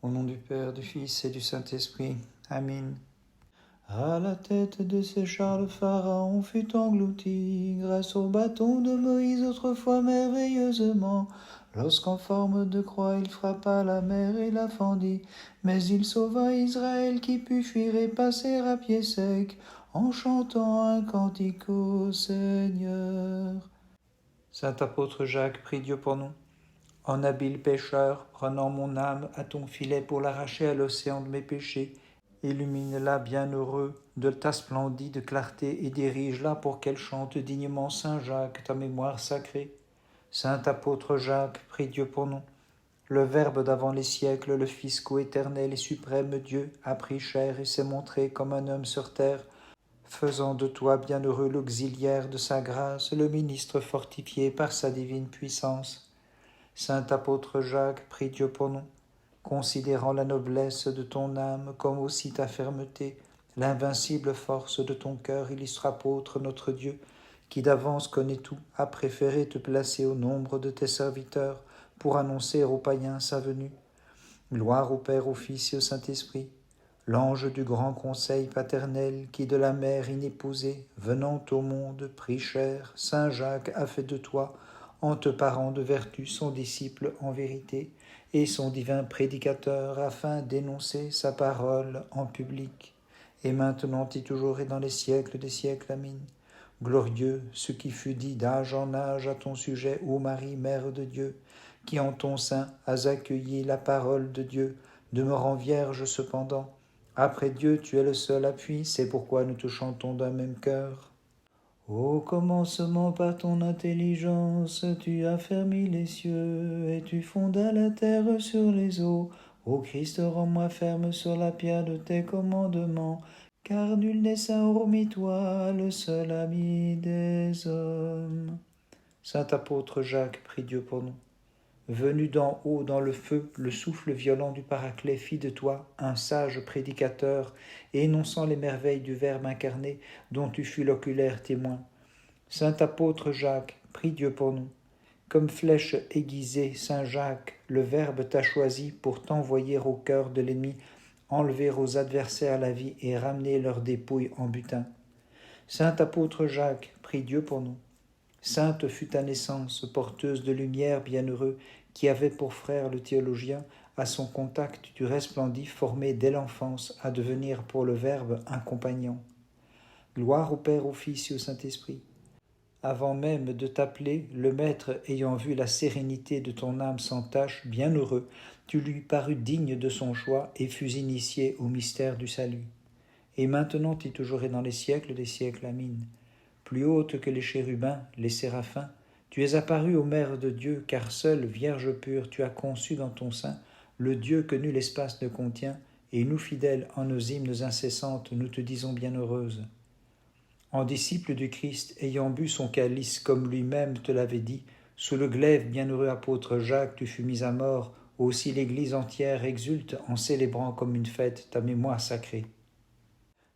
Au nom du Père, du Fils et du Saint-Esprit. Amen. À la tête de ces chars, le Pharaon fut englouti, grâce au bâton de Moïse autrefois merveilleusement. Lorsqu'en forme de croix il frappa la mer et la fendit, mais il sauva Israël qui put fuir et passer à pied sec, en chantant un cantique au Seigneur. Saint apôtre Jacques, prie Dieu pour nous. En habile pêcheur, prenant mon âme à ton filet pour l'arracher à l'océan de mes péchés, illumine-la, bienheureux, de ta splendide clarté, et dirige-la pour qu'elle chante dignement Saint Jacques, ta mémoire sacrée. Saint apôtre Jacques, prie Dieu pour nous. Le Verbe d'avant les siècles, le Fils coéternel et suprême Dieu, a pris chair et s'est montré comme un homme sur terre, faisant de toi, bienheureux, l'auxiliaire de sa grâce, le ministre fortifié par sa divine puissance. Saint apôtre Jacques, prie Dieu pour nous. Considérant la noblesse de ton âme comme aussi ta fermeté, l'invincible force de ton cœur, illustre apôtre notre Dieu, qui d'avance connaît tout, a préféré te placer au nombre de tes serviteurs pour annoncer aux païens sa venue. Gloire au Père, au Fils et au Saint-Esprit. L'ange du grand conseil paternel qui de la mère inépousée, venant au monde, prit chair, Saint Jacques a fait de toi, en te parant de vertu, son disciple en vérité, et son divin prédicateur, afin d'énoncer sa parole en public. Et maintenant et toujours et dans les siècles des siècles. Amen. Glorieux ce qui fut dit d'âge en âge à ton sujet, ô Marie, Mère de Dieu, qui en ton sein has accueilli la parole de Dieu, demeurant vierge cependant. Après Dieu, tu es le seul appui, c'est pourquoi nous te chantons d'un même cœur. Au commencement, par ton intelligence, tu as fermi les cieux, et tu fondas la terre sur les eaux. Ô Christ, rends-moi ferme sur la pierre de tes commandements, car nul n'est saint hormis toi, le seul ami des hommes. Saint apôtre Jacques, prie Dieu pour nous. Venu d'en haut dans le feu, le souffle violent du Paraclet fit de toi un sage prédicateur, énonçant les merveilles du Verbe incarné, dont tu fus l'oculaire témoin. Saint apôtre Jacques, prie Dieu pour nous. Comme flèche aiguisée, Saint Jacques, le Verbe t'a choisi pour t'envoyer au cœur de l'ennemi, enlever aux adversaires la vie et ramener leurs dépouilles en butin. Saint apôtre Jacques, prie Dieu pour nous. Sainte fut ta naissance, porteuse de lumière, bienheureux, qui avait pour frère le théologien, à son contact tu resplendis, formé dès l'enfance à devenir pour le Verbe un compagnon. Gloire au Père, au Fils et au Saint-Esprit. Avant même de t'appeler, le Maître ayant vu la sérénité de ton âme sans tache, bienheureux, tu lui parus digne de son choix et fus initié au mystère du salut. Et maintenant et toujours et dans les siècles des siècles. Amen. Plus haute que les chérubins, les séraphins, tu es apparu aux mères de Dieu, car seule, Vierge pure, tu as conçu dans ton sein le Dieu que nul espace ne contient, et nous, fidèles en nos hymnes incessantes, nous te disons bienheureuse. En disciple du Christ, ayant bu son calice comme lui-même te l'avait dit, sous le glaive, bienheureux apôtre Jacques, tu fus mis à mort, aussi l'Église entière exulte en célébrant comme une fête ta mémoire sacrée.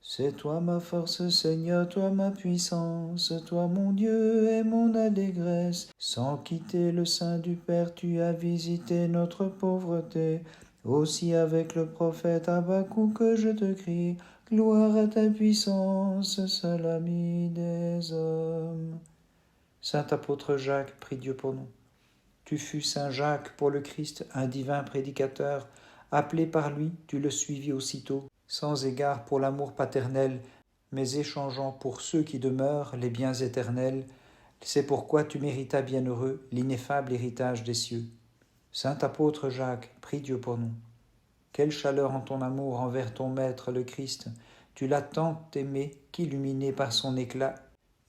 C'est toi ma force, Seigneur, toi ma puissance, toi mon Dieu et mon allégresse. Sans quitter le sein du Père, tu as visité notre pauvreté. Aussi avec le prophète Habakkuk que je te crie, gloire à ta puissance, seul ami des hommes. Saint apôtre Jacques, prie Dieu pour nous. Tu fus Saint Jacques pour le Christ, un divin prédicateur. Appelé par lui, tu le suivis aussitôt, sans égard pour l'amour paternel, mais échangeant pour ceux qui demeurent les biens éternels. C'est pourquoi tu méritas, bienheureux, l'ineffable héritage des cieux. Saint apôtre Jacques, prie Dieu pour nous. Quelle chaleur en ton amour envers ton Maître le Christ, tu l'as tant aimé qu'illuminé par son éclat,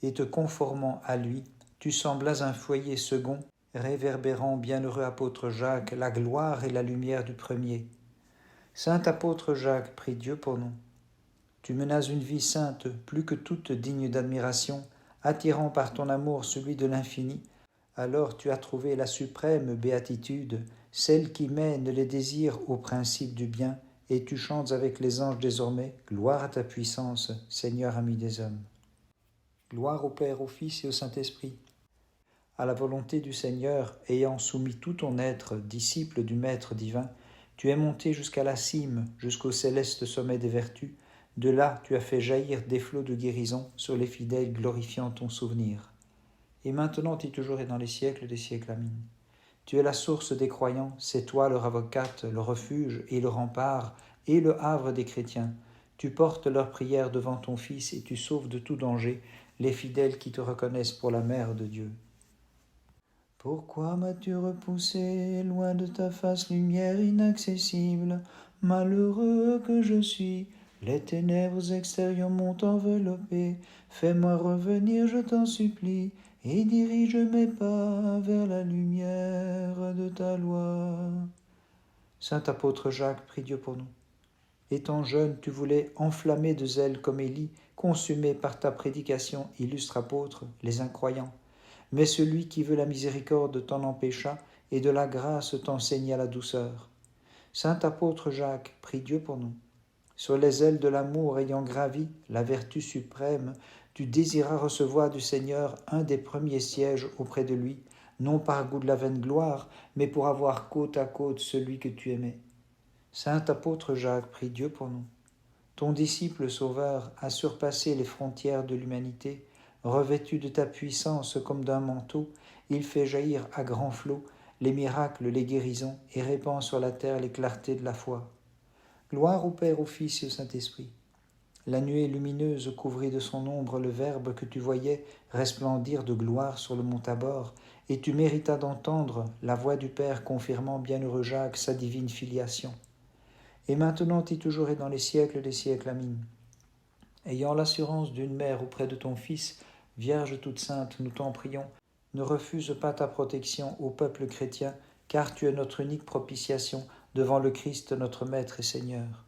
et te conformant à lui, tu semblas un foyer second, réverbérant, bienheureux apôtre Jacques, la gloire et la lumière du premier. Saint apôtre Jacques, prie Dieu pour nous. Tu menas une vie sainte, plus que toute digne d'admiration, attirant par ton amour celui de l'infini. Alors tu as trouvé la suprême béatitude, celle qui mène les désirs au principe du bien, et tu chantes avec les anges désormais, gloire à ta puissance, Seigneur ami des hommes. Gloire au Père, au Fils et au Saint-Esprit. À la volonté du Seigneur, ayant soumis tout ton être, disciple du Maître divin, Tu es monté jusqu'à la cime, jusqu'au céleste sommet des vertus. De là, tu as fait jaillir des flots de guérison sur les fidèles glorifiant ton souvenir. Et maintenant et toujours et dans les siècles des siècles. Amen. Tu es la source des croyants, c'est toi leur avocate, le refuge et le rempart et le havre des chrétiens. Tu portes leurs prières devant ton Fils et tu sauves de tout danger les fidèles qui te reconnaissent pour la Mère de Dieu. Pourquoi m'as-tu repoussé loin de ta face, lumière inaccessible? Malheureux que je suis, les ténèbres extérieures m'ont enveloppé. Fais-moi revenir, je t'en supplie, et dirige mes pas vers la lumière de ta loi. Saint apôtre Jacques, prie Dieu pour nous. Étant jeune, tu voulais enflammer de zèle comme Élie, consumer par ta prédication, illustre apôtre, les incroyants. Mais celui qui veut la miséricorde t'en empêcha, et de la grâce t'enseigna la douceur. Saint apôtre Jacques, prie Dieu pour nous. Sur les ailes de l'amour ayant gravi la vertu suprême, tu désiras recevoir du Seigneur un des premiers sièges auprès de lui, non par goût de la vaine gloire, mais pour avoir côte à côte celui que tu aimais. Saint apôtre Jacques, prie Dieu pour nous. Ton disciple sauveur a surpassé les frontières de l'humanité. Revêtu de ta puissance comme d'un manteau, il fait jaillir à grands flots les miracles, les guérisons, et répand sur la terre les clartés de la foi. Gloire au Père, au Fils et au Saint-Esprit. La nuée lumineuse couvrit de son ombre le Verbe que tu voyais resplendir de gloire sur le mont Tabor, et tu méritas d'entendre la voix du Père confirmant bienheureux Jacques sa divine filiation. Et maintenant et toujours et dans les siècles des siècles. Amen. Ayant l'assurance d'une mère auprès de ton Fils, Vierge toute sainte, nous t'en prions, ne refuse pas ta protection au peuple chrétien, car tu es notre unique propitiation devant le Christ notre Maître et Seigneur.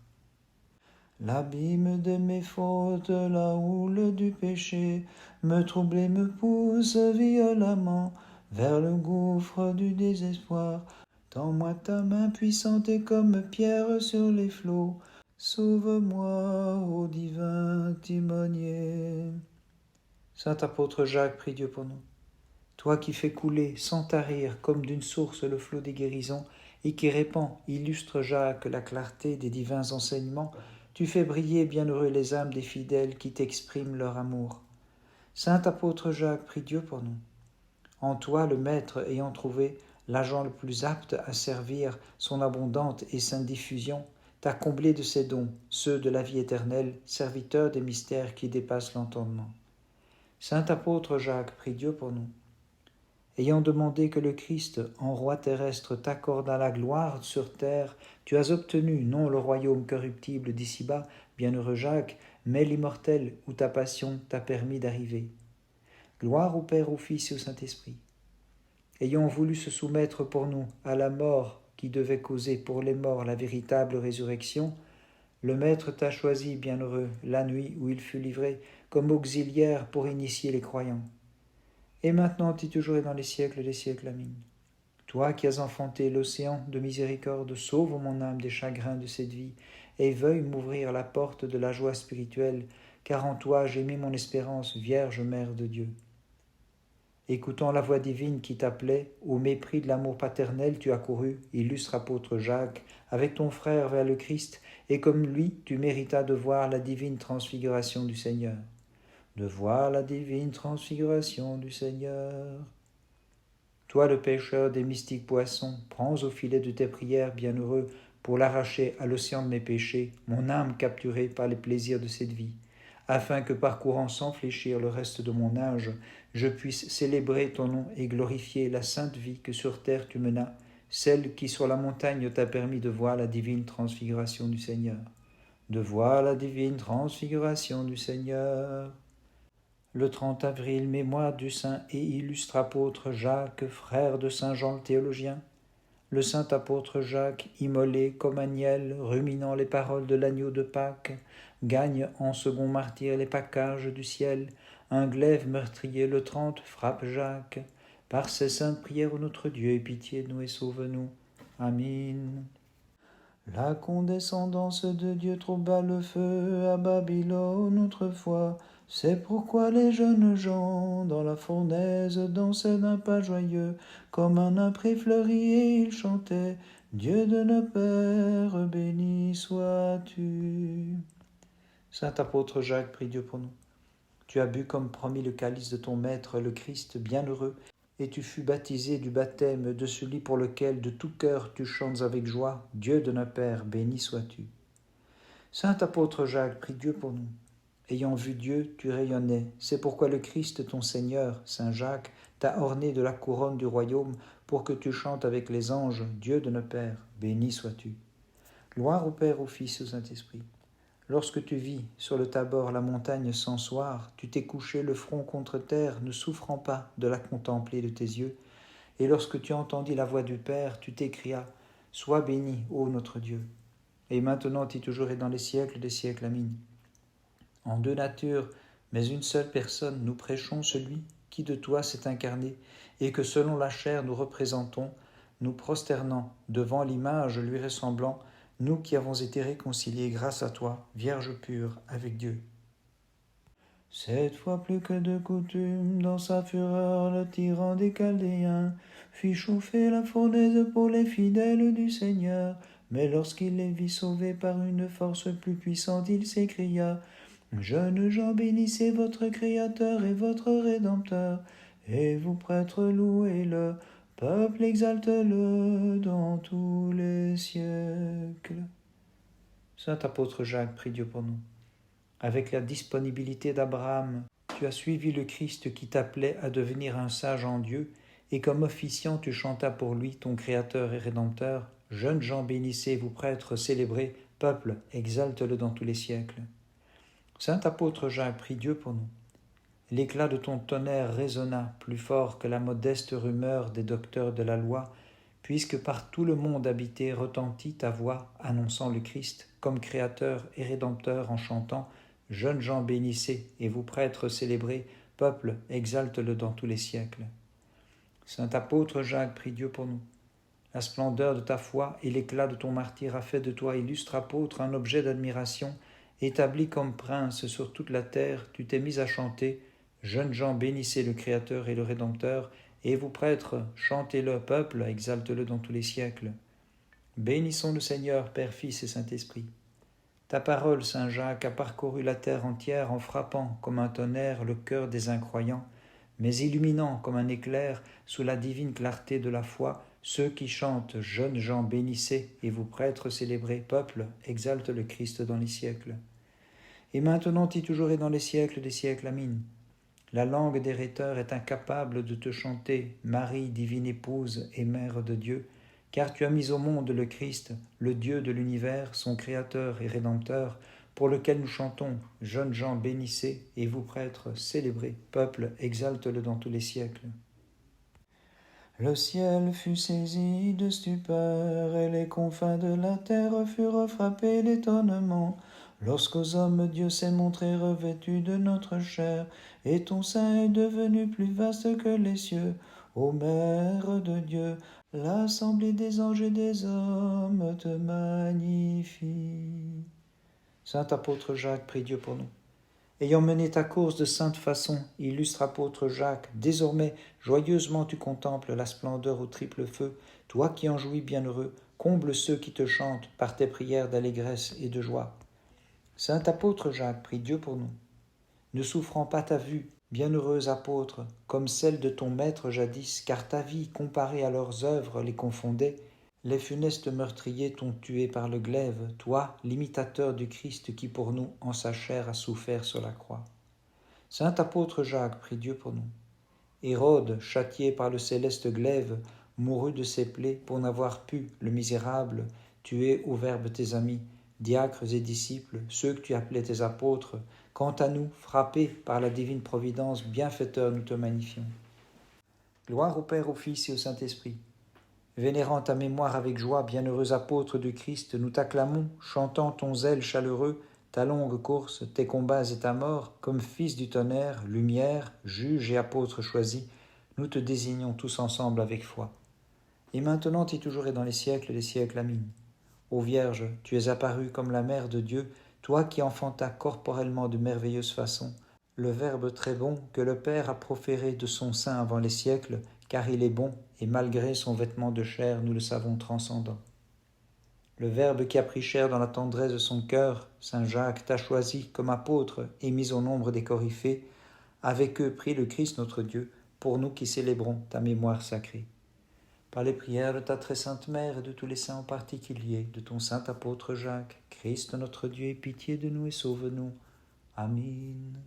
L'abîme de mes fautes, la houle du péché, me trouble et me pousse violemment vers le gouffre du désespoir. Tends-moi ta main puissante et comme pierre sur les flots, sauve-moi, ô divin timonier. Saint apôtre Jacques, prie Dieu pour nous. Toi qui fais couler sans tarir comme d'une source le flot des guérisons et qui répand, illustre Jacques, la clarté des divins enseignements, tu fais briller bienheureux les âmes des fidèles qui t'expriment leur amour. Saint apôtre Jacques, prie Dieu pour nous. En toi, le Maître ayant trouvé l'agent le plus apte à servir son abondante et sainte diffusion, t'a comblé de ses dons, ceux de la vie éternelle, serviteur des mystères qui dépassent l'entendement. Saint apôtre Jacques, prie Dieu pour nous. Ayant demandé que le Christ, en roi terrestre, t'accordât la gloire sur terre, tu as obtenu non le royaume corruptible d'ici-bas, bienheureux Jacques, mais l'immortel où ta passion t'a permis d'arriver. Gloire au Père, au Fils et au Saint-Esprit. Ayant voulu se soumettre pour nous à la mort qui devait causer pour les morts la véritable résurrection, le Maître t'a choisi, bienheureux, la nuit où il fut livré, comme auxiliaire pour initier les croyants. Et maintenant et toujours et dans les siècles des siècles. Amen. Toi qui as enfanté l'océan de miséricorde, sauve mon âme des chagrins de cette vie, et veuille m'ouvrir la porte de la joie spirituelle, car en toi j'ai mis mon espérance, Vierge Mère de Dieu. Écoutant la voix divine qui t'appelait, au mépris de l'amour paternel tu as couru, illustre apôtre Jacques, avec ton frère vers le Christ, et comme lui tu méritas de voir la divine transfiguration du Seigneur. De voir la divine transfiguration du Seigneur. Toi le pêcheur des mystiques poissons, prends au filet de tes prières, bienheureux, pour l'arracher à l'océan de mes péchés, mon âme capturée par les plaisirs de cette vie, afin que parcourant sans fléchir le reste de mon âge, je puisse célébrer ton nom et glorifier la sainte vie que sur terre tu menas, celle qui sur la montagne t'a permis de voir la divine transfiguration du Seigneur. De voir la divine transfiguration du Seigneur. Le 30 avril, mémoire du saint et illustre apôtre Jacques, frère de saint Jean le théologien. Le saint apôtre Jacques, immolé comme agnel, ruminant les paroles de l'agneau de Pâques, gagne en second martyr les paccages du ciel. Un glaive meurtrier le 30 frappe Jacques. Par ces saintes prières, ô notre Dieu, aie pitié de nous et sauve-nous. Amen. La condescendance de Dieu troubla le feu à Babylone autrefois. C'est pourquoi les jeunes gens dans la fournaise dansaient d'un pas joyeux, comme un âpre fleuri et ils chantaient. Dieu de nos pères, béni sois-tu. Saint apôtre Jacques, prie Dieu pour nous. Tu as bu comme promis le calice de ton Maître, le Christ bienheureux, et tu fus baptisé du baptême de celui pour lequel de tout cœur tu chantes avec joie. Dieu de nos pères, béni sois-tu. Saint apôtre Jacques, prie Dieu pour nous. Ayant vu Dieu, tu rayonnais. C'est pourquoi le Christ, ton Seigneur, Saint Jacques, t'a orné de la couronne du royaume pour que tu chantes avec les anges. Dieu de nos pères, béni sois-tu. Gloire au Père, au Fils et au Saint-Esprit. Lorsque tu vis sur le Tabor la montagne sans soir, tu t'es couché le front contre terre, ne souffrant pas de la contempler de tes yeux. Et lorsque tu entendis la voix du Père, tu t'écrias « Sois béni, ô notre Dieu !» Et maintenant et toujours et dans les siècles des siècles. Amin. En deux natures, mais une seule personne, nous prêchons celui qui de toi s'est incarné, et que selon la chair nous représentons, nous prosternant devant l'image lui ressemblant, nous qui avons été réconciliés grâce à toi, Vierge pure, avec Dieu. Cette fois plus que de coutume, dans sa fureur, le tyran des Chaldéens fit chauffer la fournaise pour les fidèles du Seigneur. Mais lorsqu'il les vit sauvés par une force plus puissante, il s'écria « Jeunes gens, bénissez votre Créateur et votre Rédempteur, et vous prêtres, louez-le, peuple exalte-le dans tous les siècles. » Saint apôtre Jacques, prie Dieu pour nous. Avec la disponibilité d'Abraham, tu as suivi le Christ qui t'appelait à devenir un sage en Dieu, et comme officiant tu chantas pour lui, ton Créateur et Rédempteur. Jeunes gens, bénissez, vous prêtres, célébrez, peuple, exalte-le dans tous les siècles. Saint apôtre Jacques, prie Dieu pour nous. L'éclat de ton tonnerre résonna plus fort que la modeste rumeur des docteurs de la loi, puisque par tout le monde habité retentit ta voix annonçant le Christ comme Créateur et Rédempteur en chantant « Jeunes gens, bénissez, et vous prêtres, célébrez, peuple, exalte-le dans tous les siècles. » Saint apôtre Jacques, prie Dieu pour nous. La splendeur de ta foi et l'éclat de ton martyre a fait de toi, illustre apôtre, un objet d'admiration. Établi comme prince sur toute la terre, tu t'es mis à chanter « Jeunes gens, bénissez le Créateur et le Rédempteur, et vous prêtres, chantez-le, peuple, exalte-le dans tous les siècles. » Bénissons le Seigneur, Père, Fils et Saint-Esprit. Ta parole, Saint Jacques, a parcouru la terre entière en frappant comme un tonnerre le cœur des incroyants, mais illuminant comme un éclair sous la divine clarté de la foi ceux qui chantent « Jeunes gens, bénissez, et vous prêtres, célébrez, peuple, exalte le Christ dans les siècles. » Et maintenant et toujours et dans les siècles des siècles. Amin. La langue des rhéteurs est incapable de te chanter, Marie, divine épouse et mère de Dieu, car tu as mis au monde le Christ, le Dieu de l'univers, son Créateur et Rédempteur, pour lequel nous chantons « Jeunes gens, bénissez, et vous prêtres, célébrez, peuple, exalte-le dans tous les siècles. » Le ciel fut saisi de stupeur, et les confins de la terre furent frappés d'étonnement, lorsqu'aux hommes Dieu s'est montré revêtu de notre chair, et ton sein est devenu plus vaste que les cieux. Ô Mère de Dieu, l'assemblée des anges et des hommes te magnifie. Saint apôtre Jacques, prie Dieu pour nous. Ayant mené ta course de sainte façon, illustre apôtre Jacques, désormais joyeusement tu contemples la splendeur au triple feu, toi qui en jouis bienheureux, comble ceux qui te chantent par tes prières d'allégresse et de joie. Saint apôtre Jacques, prie Dieu pour nous. Ne souffrant pas ta vue, bienheureuse apôtre, comme celle de ton maître jadis, car ta vie, comparée à leurs œuvres, les confondait, les funestes meurtriers t'ont tué par le glaive, toi, l'imitateur du Christ qui pour nous, en sa chair, a souffert sur la croix. Saint apôtre Jacques, prie Dieu pour nous. Hérode, châtié par le céleste glaive, mourut de ses plaies pour n'avoir pu, le misérable, tuer au Verbe tes amis, diacres et disciples, ceux que tu appelais tes apôtres. Quant à nous, frappés par la divine providence, bienfaiteur, nous te magnifions. Gloire au Père, au Fils et au Saint-Esprit. Vénérant ta mémoire avec joie, bienheureux apôtre du Christ, nous t'acclamons, chantant ton zèle chaleureux, ta longue course, tes combats et ta mort, comme fils du tonnerre, lumière, juge et apôtre choisi, nous te désignons tous ensemble avec foi. Et maintenant et toujours et dans les siècles des siècles. Amin. Ô Vierge, tu es apparue comme la Mère de Dieu, toi qui enfantas corporellement de merveilleuse façon, le Verbe très bon que le Père a proféré de son sein avant les siècles, car il est bon, et malgré son vêtement de chair, nous le savons transcendant. Le Verbe qui a pris chair dans la tendresse de son cœur, Saint Jacques t'a choisi comme apôtre et mis au nombre des coryphées. Avec eux prie le Christ notre Dieu, pour nous qui célébrons ta mémoire sacrée. Par les prières de ta très sainte Mère et de tous les saints en particulier, de ton saint apôtre Jacques, Christ notre Dieu, aie pitié de nous et sauve-nous. Amen.